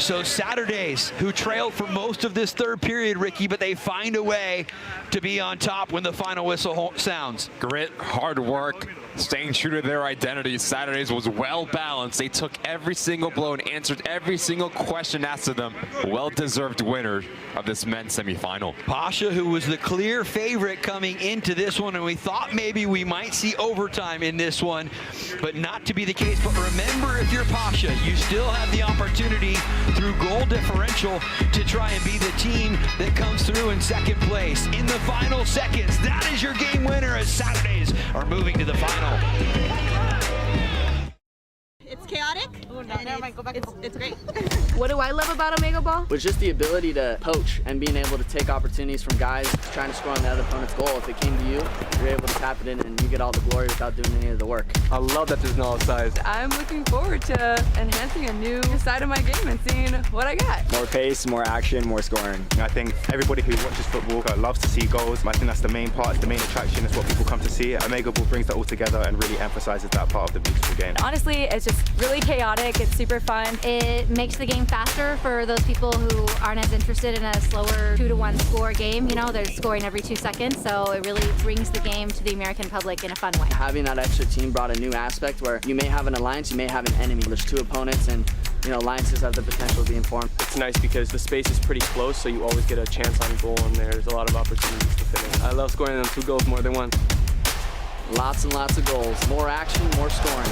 So Saturdays, who trailed for most of this third period, Ricky, but they find a way to be on top when the final whistle sounds. Grit, hard work, staying true to their identity. Saturdays was well balanced. They took every single blow and answered every single question asked of them. Well-deserved winner of this men's semifinal. Pasha, who was the clear favorite coming into this one, and we thought maybe we might see overtime in this one, but not to be the case. But remember, if you're Pasha, you still have the opportunity through goal differential to try and be the team that comes through in second place. In the final seconds, that is your game winner as Saturdays are moving to the final. It's chaotic, and it's great. What do I love about OmegaBall? Was just the ability to poach and being able to take opportunities from guys trying to score on the other opponent's goal. If it came to you, you're able to tap it in and you get all the glory without doing any of the work. I love that there's no offsides. I'm looking forward to enhancing a new side of my game and seeing what I got. More pace, more action, more scoring. I think everybody who watches football loves to see goals. I think that's the main part, the main attraction is what people come to see. OmegaBall brings that all together and really emphasizes that part of the beautiful game. Honestly, it's just really chaotic. It's super fun. It makes the game faster for those people who aren't as interested in a slower 2-to-1 score game. You know, they're scoring every 2 seconds, so it really brings the game to the American public in a fun way. Having that extra team brought a new aspect where you may have an alliance, you may have an enemy. There's 2 opponents, and you know, alliances have the potential to be informed. It's nice because the space is pretty close, so you always get a chance on goal, and there's a lot of opportunities to finish. I love scoring them 2 goals more than 1. Lots and lots of goals. More action, more scoring.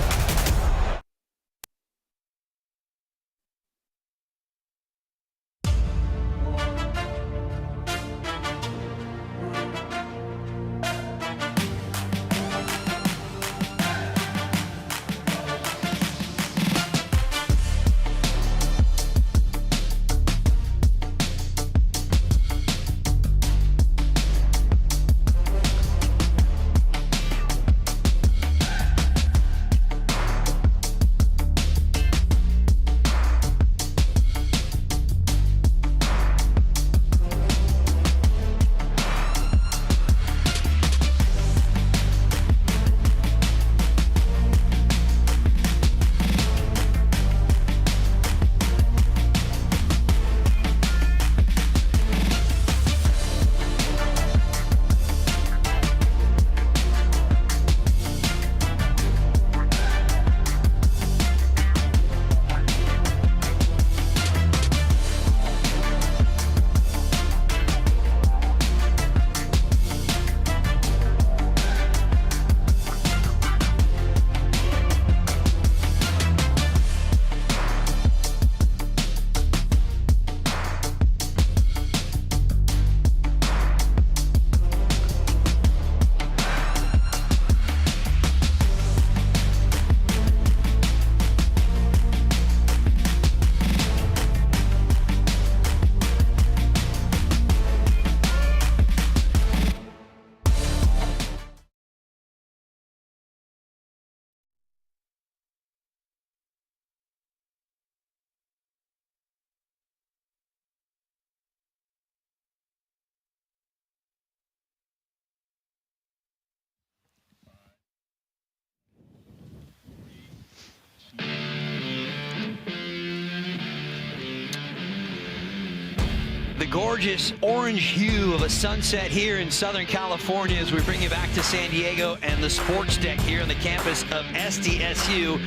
gorgeous orange hue of a sunset here in Southern California as we bring you back to San Diego and the sports deck here on the campus of SDSU.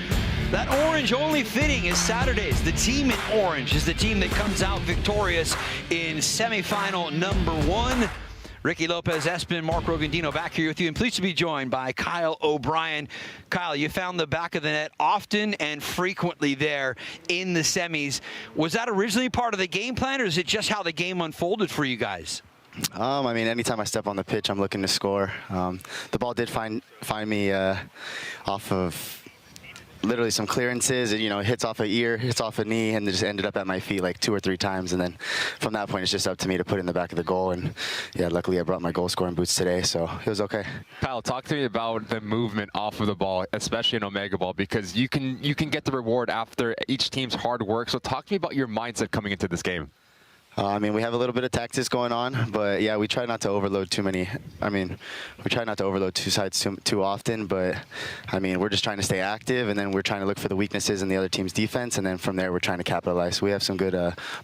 That orange only fitting is Saturdays. The team in orange is the team that comes out victorious in semifinal number 1. Ricky Lopez, Espin, Mark Rogandino back here with you, and pleased to be joined by Kyle O'Brien. Kyle, you found the back of the net often and frequently there in the semis. Was that originally part of the game plan, or is it just how the game unfolded for you guys? I mean, anytime I step on the pitch, I'm looking to score. The ball did find me off of literally some clearances. It, it hits off a ear, hits off a knee, and it just ended up at my feet like 2 or 3 times. And then from that point, it's just up to me to put it in the back of the goal. And yeah, luckily I brought my goal scoring boots today, so it was okay. Kyle, talk to me about the movement off of the ball, especially in OmegaBall, because you can get the reward after each team's hard work. So talk to me about your mindset coming into this game. I mean, we have a little bit of tactics going on, but yeah, we try not to overload too many. I mean, we try not to overload two sides too often, but I mean, we're just trying to stay active, and then we're trying to look for the weaknesses in the other team's defense, and then from there, we're trying to capitalize. We have some good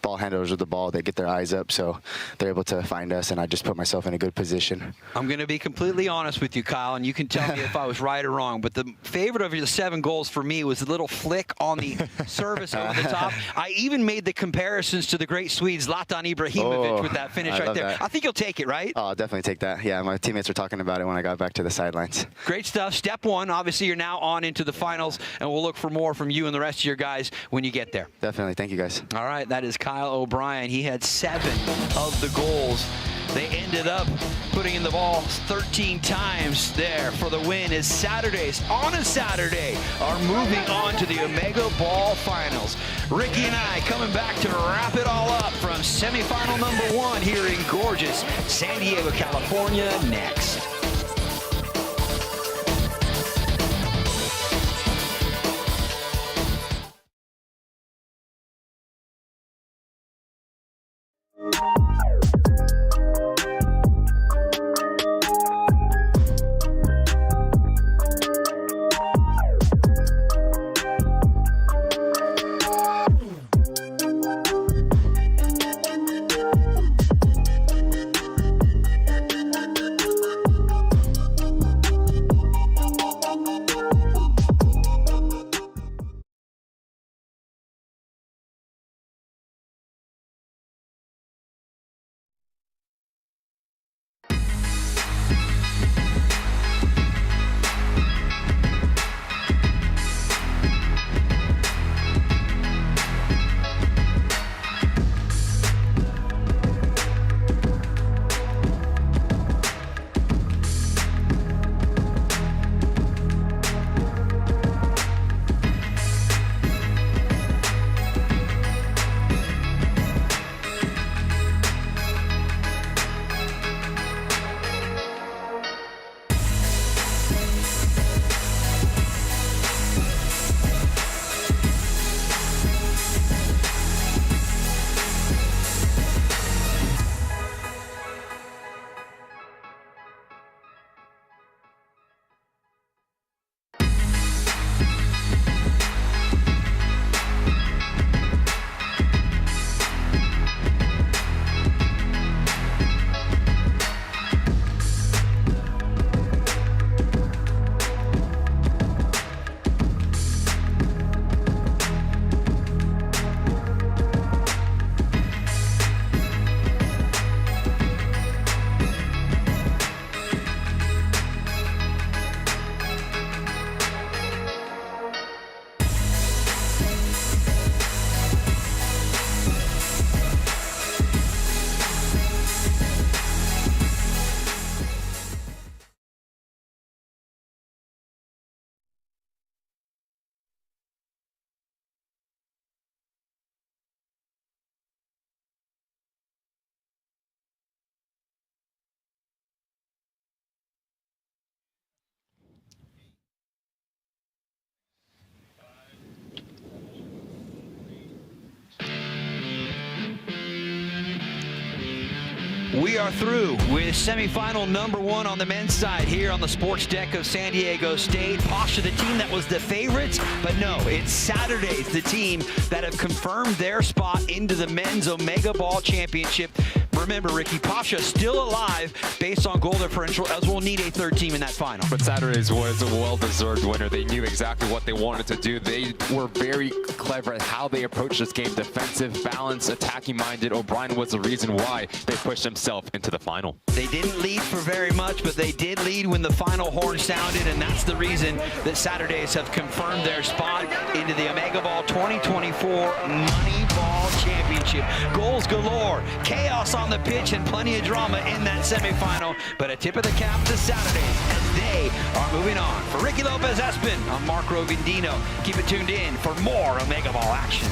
ball handlers with the ball that get their eyes up, so they're able to find us, and I just put myself in a good position. I'm going to be completely honest with you, Kyle, and you can tell me if I was right or wrong, but the favorite of the 7 goals for me was the little flick on the service over the top. I even made the comparisons to the great Swedes, Zlatan Ibrahimovic, with that finish right there. That. I think you'll take it, right? Oh, I'll definitely take that. Yeah, my teammates were talking about it when I got back to the sidelines. Great stuff. Step 1, obviously you're now on into the finals, and we'll look for more from you and the rest of your guys when you get there. Definitely. Thank you, guys. All right, that is Kyle O'Brien. He had 7 of the goals. They ended up putting in the ball 13 times there for the win, as Saturdays on a Saturday are moving on to the OmegaBall finals. Ricky and I coming back to wrap it all up from semifinal number 1 here in gorgeous San Diego, California next. We are through with semifinal number 1 on the men's side here on the sports deck of San Diego State. Pasha, the team that was the favorites, but no, it's Saturdays, the team that have confirmed their spot into the men's OmegaBall championship. Remember, Ricky, Pasha still alive based on goal differential, as we'll need a third team in that final. But Saturdays was a well-deserved winner. They knew exactly what they wanted to do. They were very clever at how they approached this game. Defensive, balanced, attacking-minded. O'Brien was the reason why they pushed himself into the final. They didn't lead for very much, but they did lead when the final horn sounded, and that's the reason that Saturdays have confirmed their spot into the OmegaBall 2024 Moneyball Championship. Goals galore, chaos on the pitch, and plenty of drama in that semifinal, but a tip of the cap to Saturdays as they are moving on. For Ricky Lopez-Espin, I'm Mark Rovindino. Keep it tuned in for more OmegaBall action.